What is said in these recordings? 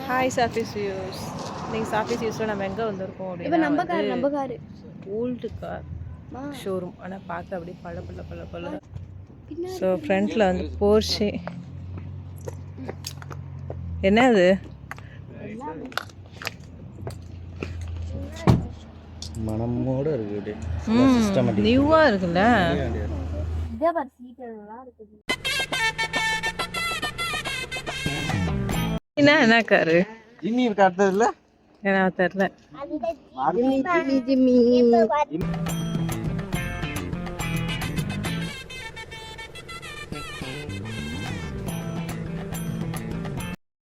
Hi சாஃபிஸ் views. நீங்கள் சாஃபிஸ் வியூஸில் நம்ம எங்கே வந்திருக்கோம் அப்படின்னா ஓல்டு கார் ஷோரூம். ஆனால் பார்க்க அப்படியே பல. ஸோ ஃப்ரண்ட்டில் வந்து போர்ஷே. என்ன அது? மனமோட இருக்கு. நியூவா இருக்குல்ல. என்ன காரு? ஜிம்மி இருக்க அடுத்ததுல என்ன தெரியல.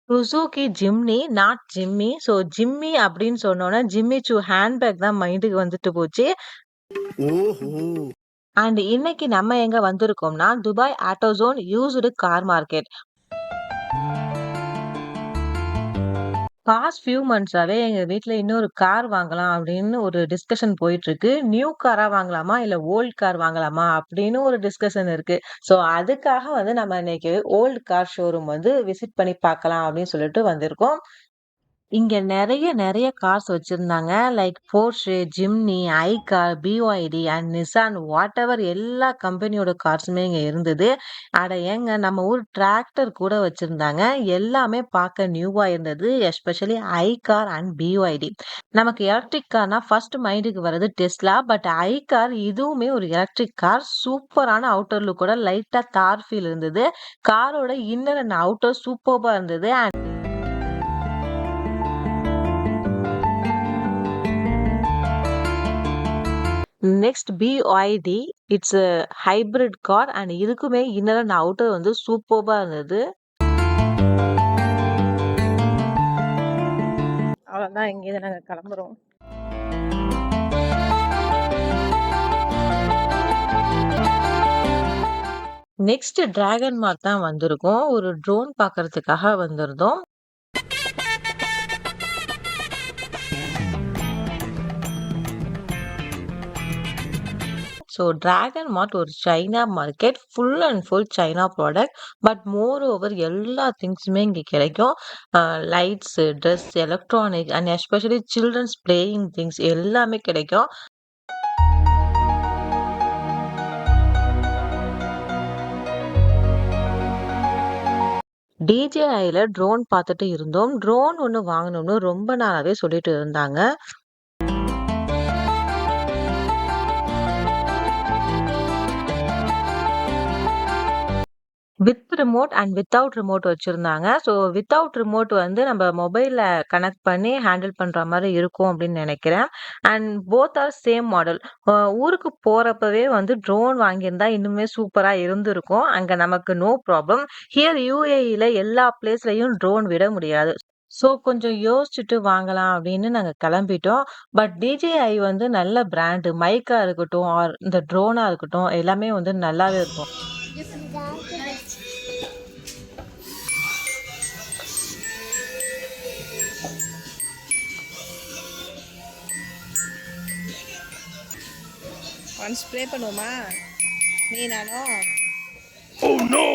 Suzuki Jimny, not Jimmy. So Jimmy அப்படின்னு சொன்னோன்னா ஜிம்மி சூ ஹேண்ட்பேக் தான் மைண்டுக்கு வந்துட்டு போச்சு. அண்ட் இன்னைக்கு நம்ம எங்க வந்திருக்கோம்னா Dubai Autozone used car market. Past few மந்த்ஸாவே எங்க வீட்ல இன்னொரு கார் வாங்கலாம் அப்படின்னு ஒரு டிஸ்கஷன் போயிட்டு இருக்கு. நியூ காரா வாங்கலாமா இல்ல ஓல்ட் கார் வாங்கலாமா அப்படின்னு ஒரு டிஸ்கஷன் இருக்கு. ஸோ அதுக்காக வந்து நம்ம இன்னைக்கு ஓல்ட் கார் ஷோரூம் வந்து விசிட் பண்ணி பார்க்கலாம் அப்படின்னு சொல்லிட்டு வந்திருக்கோம். இங்க நெறைய கார்ஸ் வச்சிருந்தாங்க. Like Porsche, Jimny, eye care, BYD and Nissan whatever எல்லா கம்பெனியோட கார்ஸுமே இங்க இருந்தது. அட ஏங்க நம்ம ஊர் டிராக்டர் கூட வச்சிருந்தாங்க. எல்லாமே பார்க்க நியூவா இருந்தது. Especially eye care and BYD. நமக்கு எலக்ட்ரிக் கார்னா ஃபர்ஸ்ட் மைண்டுக்கு வர்றது டெஸ்லா. பட் ஐகார் இதுவுமே ஒரு எலக்ட்ரிக் கார். சூப்பரான அவுட்டர் லுக்கோட லைட்டா தார் ஃபீல் இருந்தது. காரோட இன்னர் அண்ட் அவுட்டர் சூப்பர்பா இருந்தது. Next BYD, it's hybrid car and இதுக்குமே இன்னர் அண்ட் அவுட்டர் வந்து சூப்பர்பா இருந்தது. அவ்வளோதான், இங்கேருந்து நாங்கள் கிளம்புறோம். நெக்ஸ்ட் டிராகன் மார்க் தான் வந்திருக்கோம். ஒரு ட்ரோன் பார்க்கறதுக்காக வந்திருந்தோம். ஸோ டிராகன் மார்ட் ஒரு China market. Full and full China product. But more over எல்லா திங்ஸுமே இங்கே கிடைக்கும். Lights, dress, electronic and especially childrens playing things எல்லாமே கிடைக்கும். டிஜேஐல ட்ரோன் பார்த்துட்டு இருந்தோம். ட்ரோன் ஒன்று வாங்கணும்னு ரொம்ப நாளாவே சொல்லிட்டு இருந்தாங்க. With remote and without remote வச்சிருந்தாங்க. ஸோ வித்தவுட் ரிமோட் வந்து நம்ம மொபைல்ல கனெக்ட் பண்ணி ஹேண்டில் பண்ற மாதிரி இருக்கும் அப்படின்னு நினைக்கிறேன். And both are same model. ஊருக்கு போறப்பவே வந்து ட்ரோன் வாங்கியிருந்தா இன்னுமே சூப்பரா இருந்திருக்கும். அங்க நமக்கு நோ ப்ராப்ளம். ஹியர் யூஏஇல எல்லா பிளேஸ்லயும் ட்ரோன் விட முடியாது. ஸோ கொஞ்சம் யோசிச்சுட்டு வாங்கலாம் அப்படின்னு நாங்க கிளம்பிட்டோம். பட் டிஜேஐ வந்து நல்ல பிராண்டு. மைக்கா இருக்கட்டும் ஆர் இந்த ட்ரோனா இருக்கட்டும் எல்லாமே வந்து நல்லாவே இருக்கும். ஒன்ஸ் ப்ளே பண்ணுவோமா நீ நானும்? Oh no!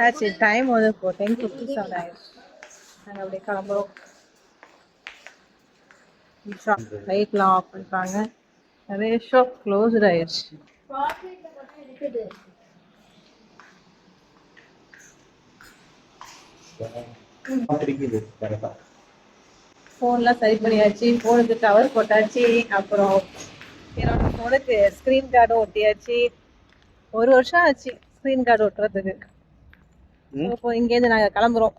ஆச்சு டைம் வந்து 10:57 ஆயிடுச்சு. நாங்கள் அப்படியே கிளம்புறோம். லைட்லாம் ஆஃப் பண்ணிட்டாங்க. நிறைய ஷாப் க்ளோஸ்ட் ஆயிடுச்சு. ஃபோன்லாம் சரி பண்ணியாச்சு. ஃபோனுக்கு கவர் போட்டாச்சு. அப்புறம் என்னோட ஃபோனுக்கு ஸ்க்ரீன் கார்டும் ஒட்டியாச்சு. 1 வருஷம் ஆச்சு ஸ்க்ரீன் கார்டு ஒட்டுறதுக்கு. இப்போ இங்கேருந்து நாங்கள் கிளம்புறோம்.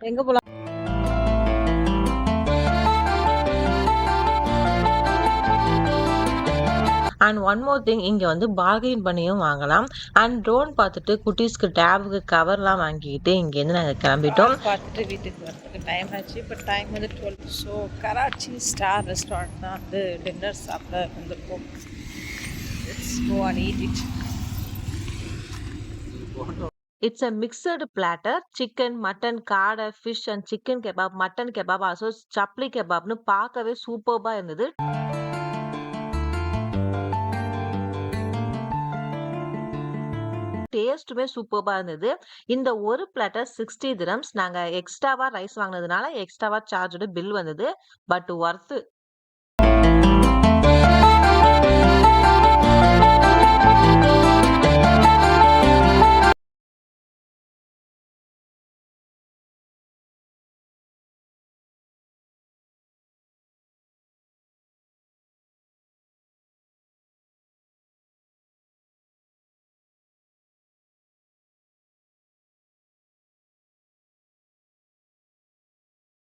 எங்கே போகலாம்? அண்ட் ஒன் மோர் திங் இங்க வந்து பார்கெயின் பண்ணியும் வாங்கலாம். அண்ட் ட்ரோன் பார்த்துட்டு குட்டீஸ்க்கு டேபுக்கு கவர்லாம் வாங்கிக்கிட்டு இங்கேருந்து நாங்க கிளம்பிட்டோம். பார்த்துட்டு வீட்டுக்கு வரதுக்கு டைம் ஆச்சு. இப்போ டைம் வந்து 12. ஸோ கராச்சி ஸ்டார் ரெஸ்டாரண்ட் தான் வந்து டின்னர் சாப்பிட வந்திருக்கோம். Let's go and eat it. It's a mixed platter, chicken, mutton, காடை, fish and chicken kebab, mutton kebab, also chapli கெபாப்னு பார்க்கவே சூப்பர்பா இருந்தது. டேஸ்ட்டுமே சூப்பர்பா இருந்தது. இந்த ஒரு பிளாட்டர் 60 திரம்ஸ். நாங்க எக்ஸ்ட்ராவா ரைஸ் வாங்குனதுனால எக்ஸ்ட்ராவா சார்ஜ்டு பில் வந்தது. But worth